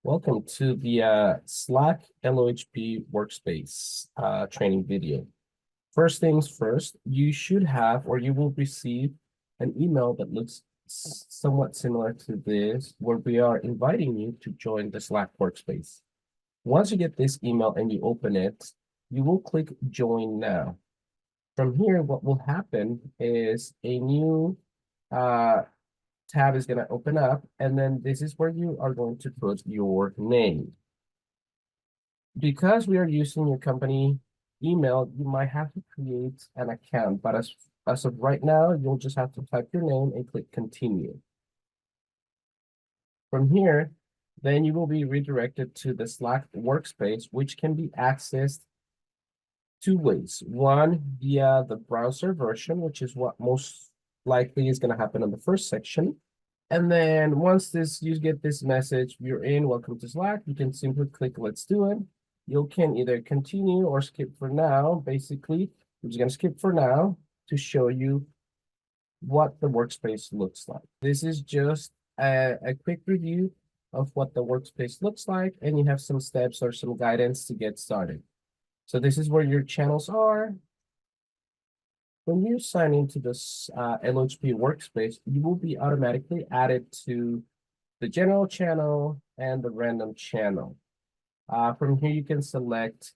Welcome to the Slack LOHP Workspace training video. First things first, you should have or you will receive an email that looks somewhat similar to this, where we are inviting you to join the Slack Workspace. Once you get this email and you open it, you will click Join Now. From here, what will happen is a new tab is going to open up, and then this is where you are going to put your name. Because we are using your company email, you might have to create an account, but as of right now, you'll just have to type your name and click continue. From here, then you will be redirected to the Slack workspace, which can be accessed two ways. One, via the browser version, which is what most likely is going to happen in the first section. And then once you get this message, you're in, welcome to Slack, you can simply click let's do it. You can either continue or skip for now. Basically, I'm just going to skip for now to show you what the workspace looks like. This is just a quick review of what the workspace looks like, and you have some steps or some guidance to get started. So this is where your channels are. When you sign into this LOHP workspace, you will be automatically added to the general channel and the random channel. From here, you can select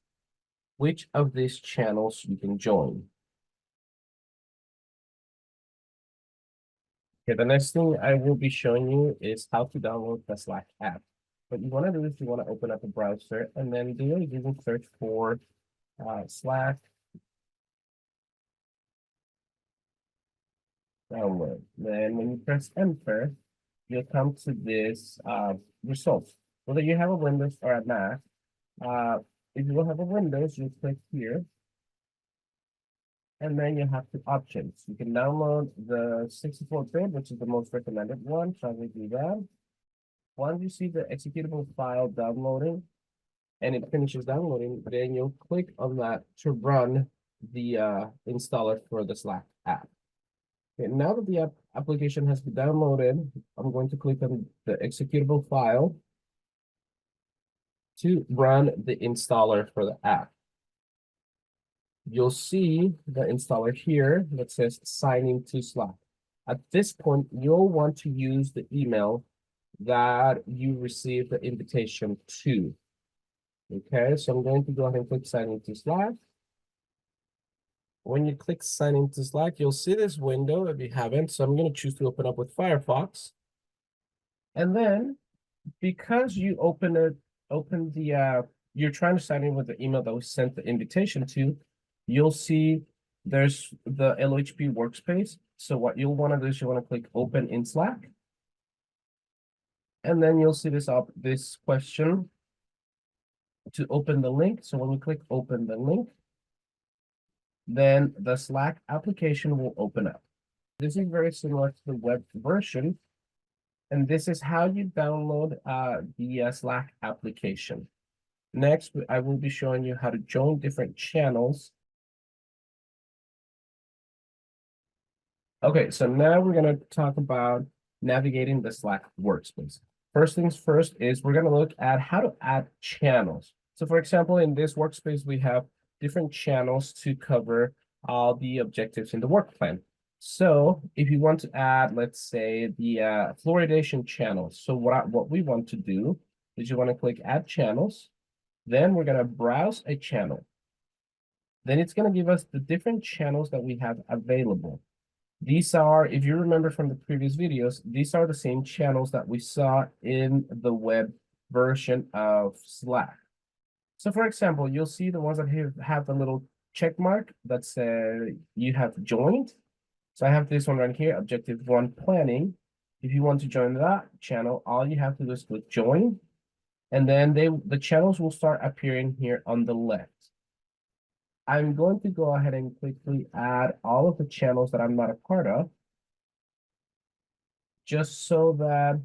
which of these channels you can join. Okay, the next thing I will be showing you is how to download the Slack app. What you want to do is you want to open up a browser and then do a Google search for Slack download. Then when you press enter, you'll come to this result. Whether you have a Windows or a Mac, if you don't have a Windows, you click here, and then you have the options. You can download the 64-bit, which is the most recommended one, so I will do that. Once you see the executable file downloading, and it finishes downloading, then you'll click on that to run the installer for the Slack app. Okay, now that the application has been downloaded, I'm going to click on the executable file to run the installer for the app. You'll see the installer here that says sign into Slack. At this point, you'll want to use the email that you received the invitation to. Okay, so I'm going to go ahead and click sign into Slack. When you click sign into Slack, you'll see this window if you haven't. So I'm going to choose to open up with Firefox. And then because you you're trying to sign in with the email that was sent the invitation to, you'll see there's the LOHP workspace. So what you'll want to do is you want to click open in Slack. And then you'll see this question to open the link. So when we click open the link, then the Slack application will open up. This is very similar to the web version. And this is how you download the Slack application. Next, I will be showing you how to join different channels. Okay, so now we're going to talk about navigating the Slack workspace. First things first is we're going to look at how to add channels. So for example, in this workspace, we have different channels to cover all the objectives in the work plan. So if you want to add, let's say, the fluoridation channels. So what we want to do is you want to click add channels. Then we're going to browse a channel. Then it's going to give us the different channels that we have available. These are, if you remember from the previous videos, these are the same channels that we saw in the web version of Slack. So for example, you'll see the ones that have the little check mark that says you have joined. So I have this one right here, Objective 1 Planning. If you want to join that channel, all you have to do is click join. And then the channels will start appearing here on the left. I'm going to go ahead and quickly add all of the channels that I'm not a part of, just so that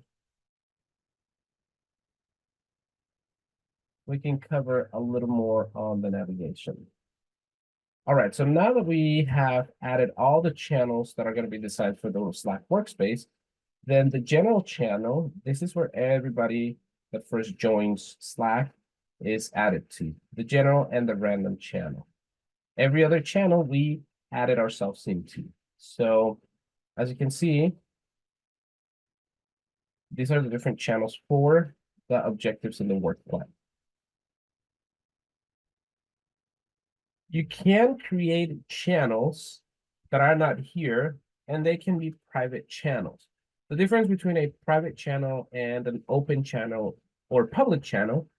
we can cover a little more on the navigation. All right, so now that we have added all the channels that are going to be designed for the Slack workspace, then the general channel, this is where everybody that first joins Slack is added to the general and the random channel. Every other channel we added ourselves into. So as you can see, these are the different channels for the objectives in the work plan. You can create channels that are not here, and they can be private channels. The difference between a private channel and an open channel or public channel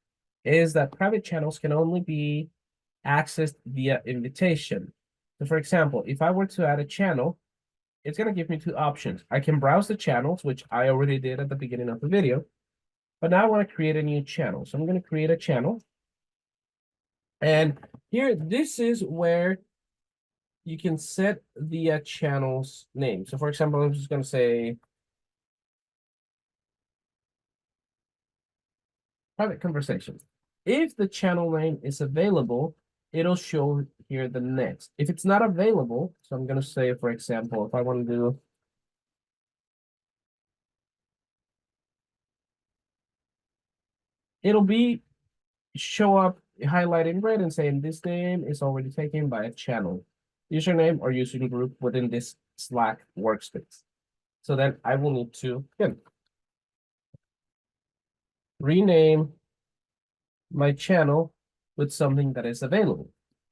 is that private channels can only be accessed via invitation. So for example, if I were to add a channel, it's going to give me two options. I can browse the channels, which I already did at the beginning of the video, but now I want to create a new channel. So I'm going to create a channel. And here, this is where you can set the channel's name. So for example, I'm just going to say private conversations. If the channel name is available, it'll show here the next. If it's not available, so I'm going to say, for example, if I want to do it'll be show up highlighted in red and saying this name is already taken by a channel, username or user group within this Slack workspace. So then I will need to again rename my channel with something that is available.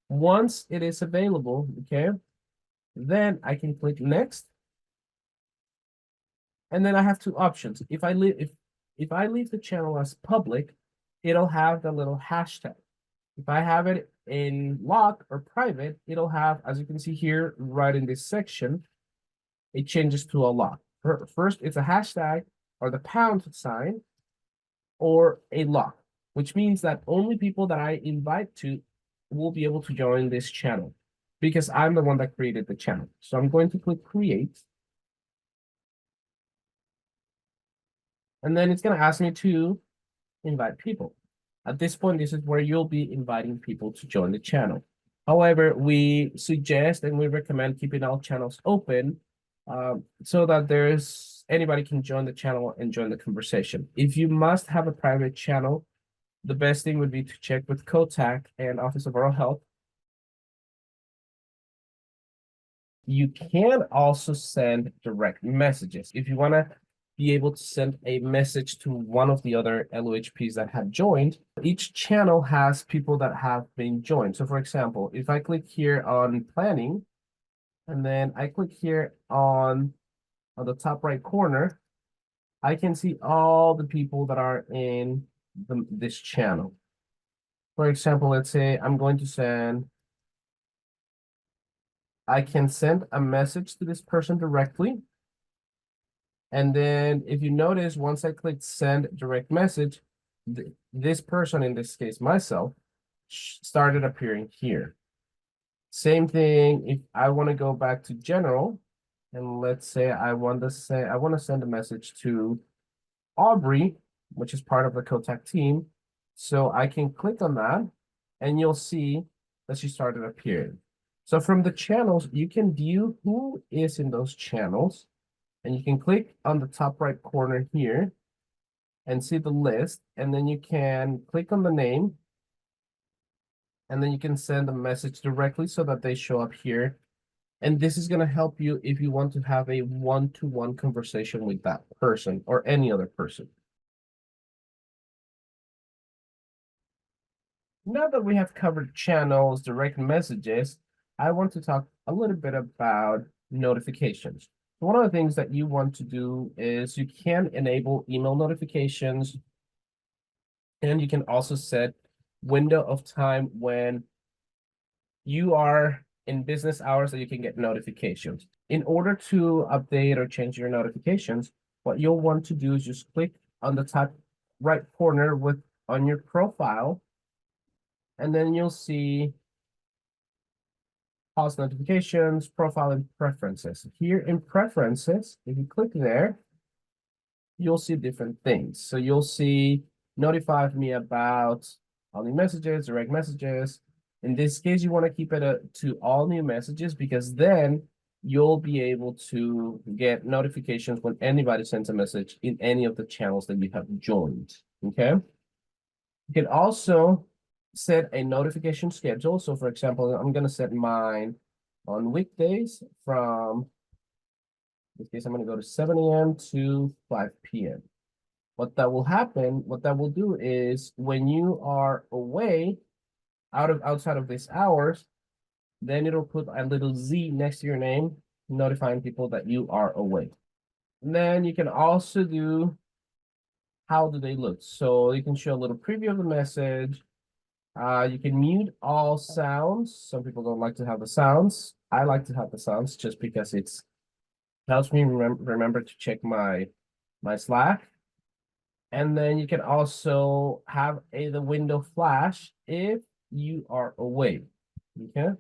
Once it is available, okay, then I can click next. And then I have two options. If I leave the channel as public, it'll have the little hashtag. If I have it in lock or private, it'll have, as you can see here, right in this section, it changes to a lock. First, it's a hashtag or the pound sign or a lock, which means that only people that I invite to will be able to join this channel because I'm the one that created the channel. So I'm going to click create. And then it's going to ask me to invite people. At this point, this is where you'll be inviting people to join the channel. However, we suggest and we recommend keeping all channels open so that anybody can join the channel and join the conversation. If you must have a private channel, the best thing would be to check with COTAC and Office of Oral Health. You can also send direct messages. If you want to be able to send a message to one of the other LOHPs that have joined, each channel has people that have been joined. So for example, if I click here on planning, and then I click here on the top right corner, I can see all the people that are in this channel. For example, let's say I'm going to send, I can send a message to this person directly. And then if you notice, once I click send direct message, this person, in this case, myself, started appearing here. Same thing, if I want to go back to general, and let's say I want to send a message to Aubrey, which is part of the COTAC team. So I can click on that and you'll see that she started appearing. So from the channels, you can view who is in those channels. And you can click on the top right corner here and see the list. And then you can click on the name. And then you can send a message directly so that they show up here. And this is going to help you if you want to have a one-to-one conversation with that person or any other person. Now that we have covered channels, direct messages, I want to talk a little bit about notifications. One of the things that you want to do is you can enable email notifications, and you can also set window of time when you are in business hours that you can get notifications. In order to update or change your notifications, what you'll want to do is just click on the top right corner on your profile, and then you'll see pause notifications, profile, and preferences. Here in preferences, if you click there, you'll see different things. So you'll see notify me about all new messages, direct messages. In this case, you want to keep it to all new messages because then you'll be able to get notifications when anybody sends a message in any of the channels that you have joined, okay? You can also set a notification schedule. So for example, I'm gonna set mine on weekdays from, in this case, I'm gonna go to 7 a.m. to 5 p.m. What that will do is when you are away outside of these hours, then it'll put a little Z next to your name, notifying people that you are away. And then you can also do how do they look. So you can show a little preview of the message. You can mute all sounds. Some people don't like to have the sounds. I like to have the sounds just because it helps me remember to check my Slack. And then you can also have the window flash if you are away. Okay.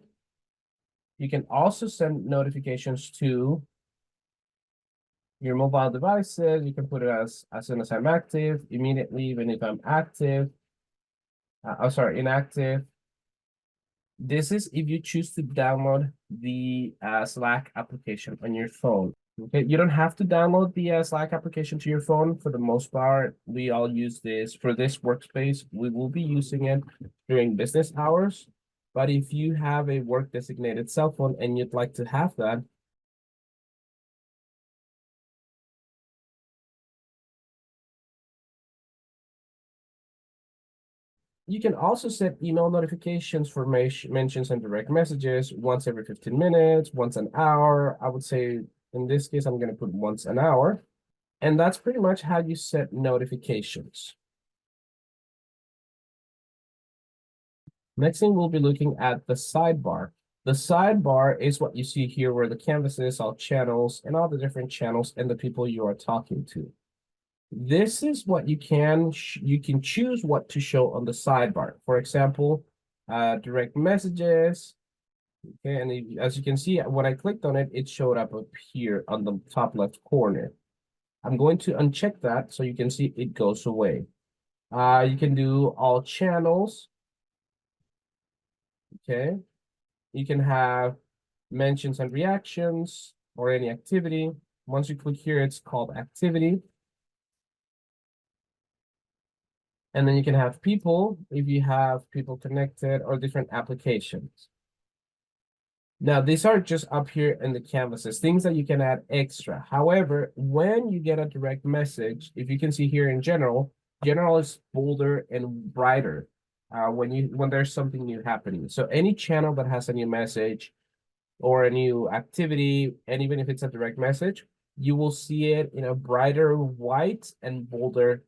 You can also send notifications to your mobile devices. You can put it as soon as I'm active, immediately, even if I'm active. Inactive. This is if you choose to download the Slack application on your phone. Okay, you don't have to download the Slack application to your phone. For the most part, we all use this for this workspace. We will be using it during business hours. But if you have a work designated cell phone and you'd like to have that, you can also set email notifications for mentions and direct messages once every 15 minutes, once an hour. I would say in this case, I'm going to put once an hour. And that's pretty much how you set notifications. Next thing, we'll be looking at the sidebar. The sidebar is what you see here where the canvas is, all channels and all the different channels and the people you are talking to. This is what you can choose what to show on the sidebar. For example, direct messages. Okay, and as you can see, when I clicked on it, it showed up here on the top left corner. I'm going to uncheck that so you can see it goes away. You can do all channels. Okay, you can have mentions and reactions or any activity. Once you click here, it's called activity. And then you can have people if you have people connected or different applications. Now, these are just up here in the canvases, things that you can add extra. However, when you get a direct message, if you can see here in general is bolder and brighter when there's something new happening. So any channel that has a new message or a new activity, and even if it's a direct message, you will see it in a brighter white and bolder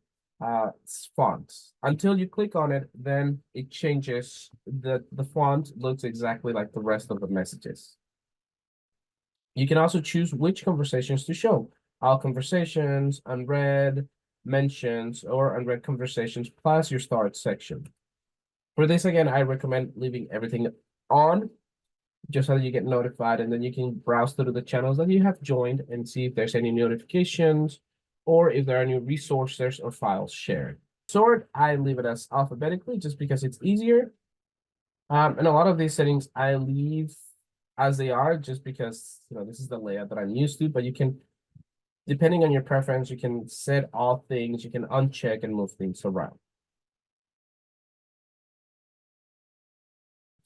fonts. Until you click on it, then it changes. The font looks exactly like the rest of the messages. You can also choose which conversations to show. All conversations, unread, mentions, or unread conversations, plus your start section. For this, again, I recommend leaving everything on just so that you get notified, and then you can browse through the channels that you have joined and see if there's any notifications or if there are new resources or files shared. Sort, I leave it as alphabetically just because it's easier. And a lot of these settings I leave as they are just because, this is the layout that I'm used to, but you can, depending on your preference, you can set all things, you can uncheck and move things around.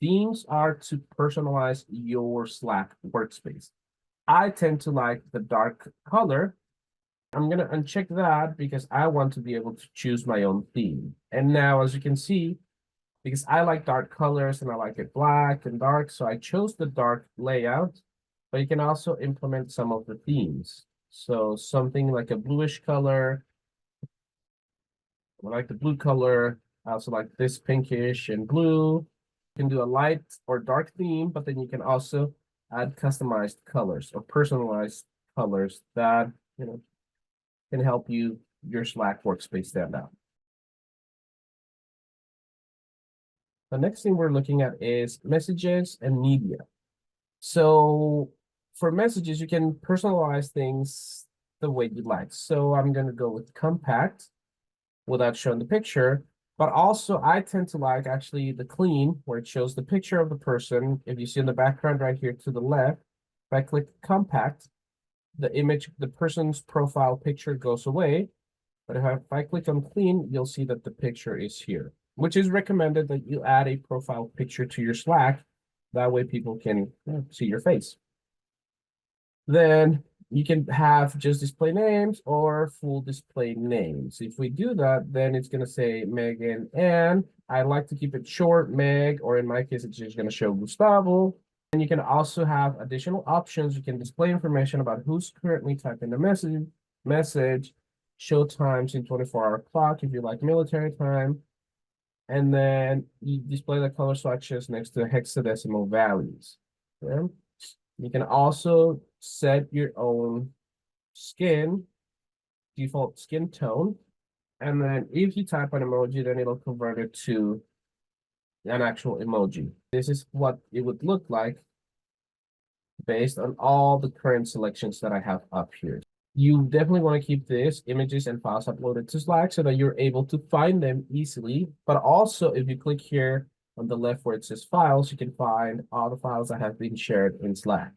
Themes are to personalize your Slack workspace. I tend to like the dark color. I'm going to uncheck that because I want to be able to choose my own theme. And now, as you can see, because I like dark colors and I like it black and dark, so I chose the dark layout, but you can also implement some of the themes. So something like a bluish color. I like the blue color. I also like this pinkish and blue. You can do a light or dark theme, but then you can also add customized colors or personalized colors that, can help your Slack workspace stand out. The next thing we're looking at is messages and media. So for messages, you can personalize things the way you like. So I'm going to go with compact without showing the picture. But also, I tend to like actually the clean, where it shows the picture of the person. If you see in the background right here to the left, If I click compact, the image, the person's profile picture goes away. But if I click on clean, you'll see that the picture is here, which is recommended that you add a profile picture to your Slack. That way people can see your face. Then you can have just display names or full display names. If we do that, then it's going to say Megan, and I like to keep it short, Meg, or in my case, it's just going to show Gustavo. And you can also have additional options. You can display information about who's currently typing the message, show times in 24-hour clock if you like military time. And then you display the color swatches next to hexadecimal values. Okay? You can also set your own default skin tone. And then if you type an emoji, then it'll convert it to an actual emoji. This is what it would look like based on all the current selections that I have up here. You definitely want to keep this images and files uploaded to Slack so that you're able to find them easily. But also, if you click here on the left where it says files, you can find all the files that have been shared in Slack.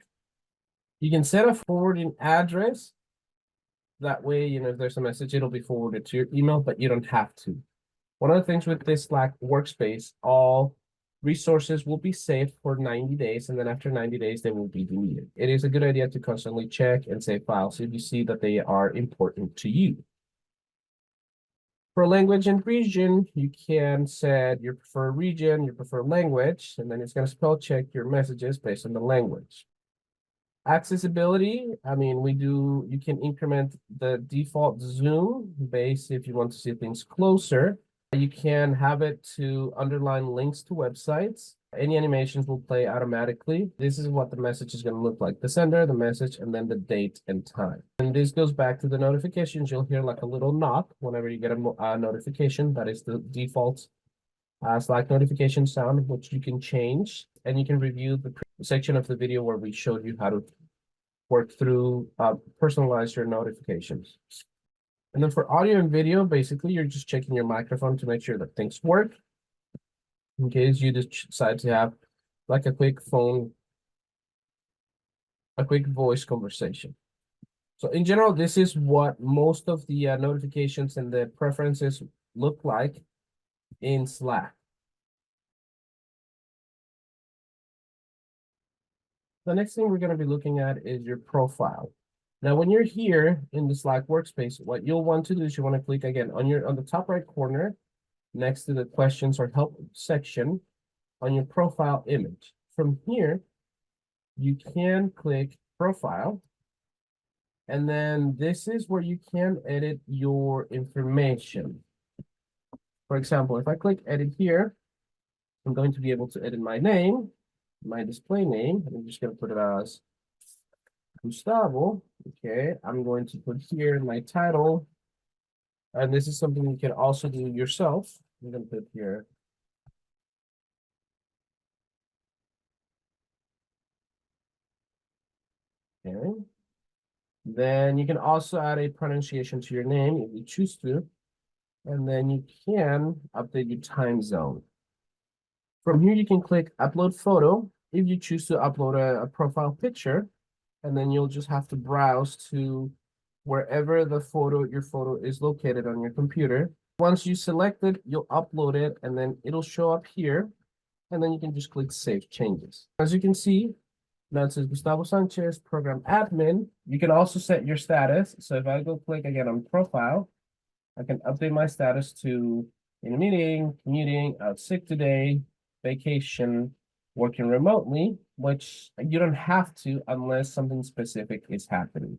You can set a forwarding address. That way, if there's a message, it'll be forwarded to your email, but you don't have to. One of the things with this Slack workspace, all resources will be saved for 90 days, and then after 90 days, they will be deleted. It is a good idea to constantly check and save files if you see that they are important to you. For language and region, you can set your preferred region, your preferred language, and then it's going to spell check your messages based on the language. Accessibility, you can increment the default zoom base if you want to see things closer. You can have it to underline links to websites. Any animations will play automatically. This is what the message is going to look like. The sender, the message, and then the date and time. And this goes back to the notifications. You'll hear like a little knock whenever you get a notification. That is the default Slack notification sound, which you can change. And you can review the section of the video where we showed you how to work through, personalize your notifications. And then for audio and video, basically, you're just checking your microphone to make sure that things work. In case you decide to have like a quick voice conversation. So in general, this is what most of the notifications and the preferences look like in Slack. The next thing we're going to be looking at is your profile. Now, when you're here in the Slack workspace, what you'll want to do is you want to click again on the top right corner next to the questions or help section on your profile image. From here, you can click profile. And then this is where you can edit your information. For example, if I click edit here, I'm going to be able to edit my name, my display name. I'm just going to put it as Gustavo. Okay, I'm going to put here my title. And this is something you can also do yourself. I'm going to put here. Okay. Then you can also add a pronunciation to your name if you choose to. And then you can update your time zone. From here, you can click upload photo if you choose to upload a profile picture. And then you'll just have to browse to wherever your photo is located on your computer. Once you select it, you'll upload it, and then it'll show up here. And then you can just click Save Changes. As you can see, now it says Gustavo Sanchez, Program Admin. You can also set your status. So if I go click again on Profile, I can update my status to in a meeting, commuting, out sick today, vacation, working remotely, which you don't have to unless something specific is happening.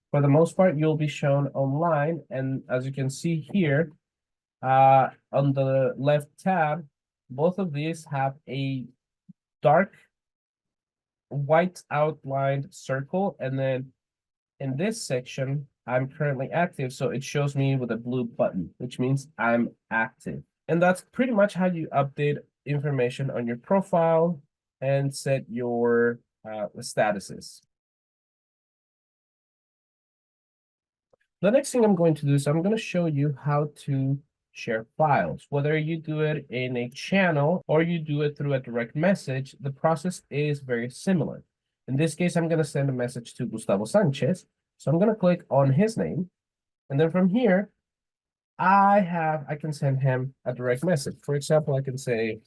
For the most part, you'll be shown online. And as you can see here, on the left tab, both of these have a dark white outlined circle. And then in this section, I'm currently active. So it shows me with a blue button, which means I'm active. And that's pretty much how you update information on your profile and set your statuses. The next thing I'm going to do is I'm going to show you how to share files. Whether you do it in a channel or you do it through a direct message, the process is very similar. In this case, I'm going to send a message to Gustavo Sanchez. So I'm going to click on his name. And then from here, I can send him a direct message. For example, I can say,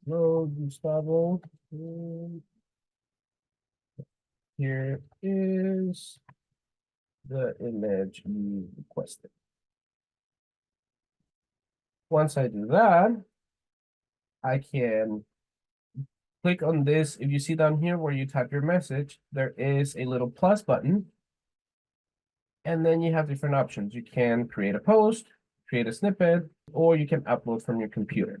hello, Gustavo. Here is the image you requested. Once I do that, I can click on this. If you see down here where you type your message, there is a little plus button. And then you have different options. You can create a post, create a snippet, or you can upload from your computer.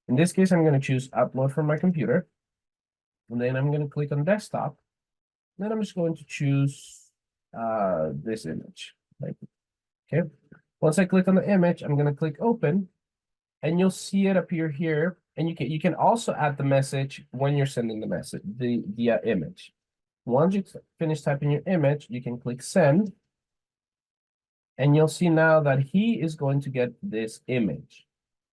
In this case, I'm going to choose upload from my computer. And then I'm going to click on desktop. Then I'm just going to choose this image. Okay. Once I click on the image, I'm going to click open. And you'll see it appear here. And you can also add the message when you're sending the message, the image. Once you finish typing your image, you can click send. And you'll see now that he is going to get this image,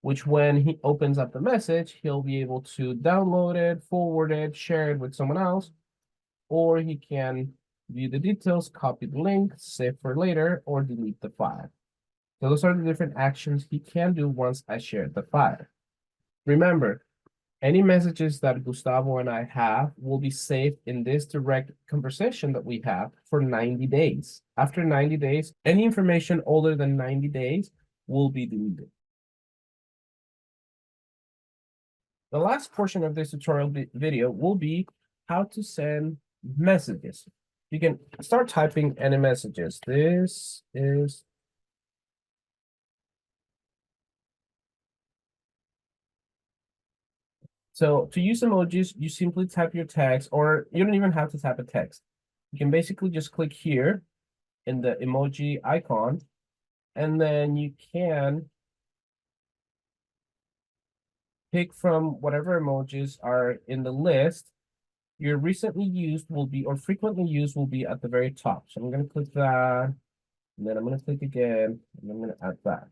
which when he opens up the message, he'll be able to download it, forward it, share it with someone else, or he can view the details, copy the link, save for later, or delete the file. So those are the different actions he can do once I share the file. Remember, any messages that Gustavo and I have will be saved in this direct conversation that we have for 90 days. After 90 days, any information older than 90 days will be deleted. The last portion of this tutorial video will be how to send messages. You can start typing any messages. This is so to use emojis, you simply type your text, or you don't even have to type a text. You can basically just click here in the emoji icon, and then you can pick from whatever emojis are in the list. Your recently used will be, or frequently used will be at the very top. So I'm going to click that, and then I'm going to click again, and I'm going to add that.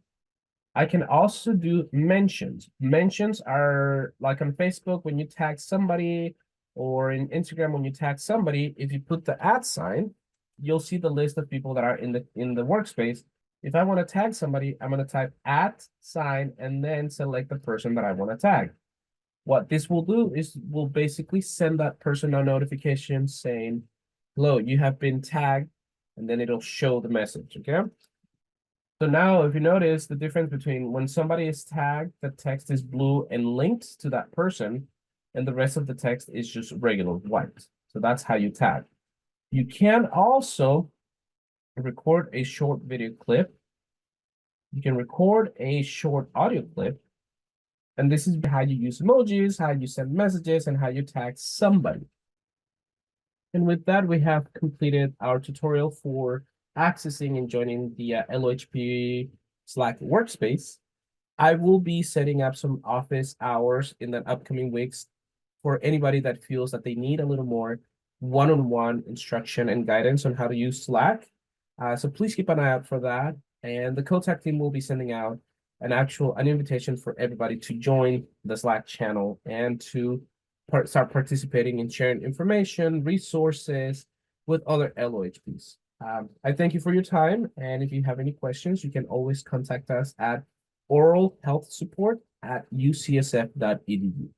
I can also do mentions. Mentions are like on Facebook when you tag somebody, or in Instagram when you tag somebody. If you put the @ sign, you'll see the list of people that are in the workspace. If I want to tag somebody, I'm going to type @ sign and then select the person that I want to tag. What this will do is will basically send that person a notification saying, hello, you have been tagged, and then it'll show the message, okay? So now if you notice the difference between when somebody is tagged, the text is blue and linked to that person, and the rest of the text is just regular white. So that's how you tag. You can also record a short video clip. You can record a short audio clip. And this is how you use emojis, how you send messages, and how you tag somebody. And with that, we have completed our tutorial for accessing and joining the LOHP Slack workspace. I will be setting up some office hours in the upcoming weeks for anybody that feels that they need a little more one-on-one instruction and guidance on how to use Slack. So please keep an eye out for that. And the Kotak team will be sending out an invitation for everybody to join the Slack channel and to start participating and sharing information, resources with other LOHPs. I thank you for your time, and if you have any questions, you can always contact us at oralhealthsupport@ucsf.edu.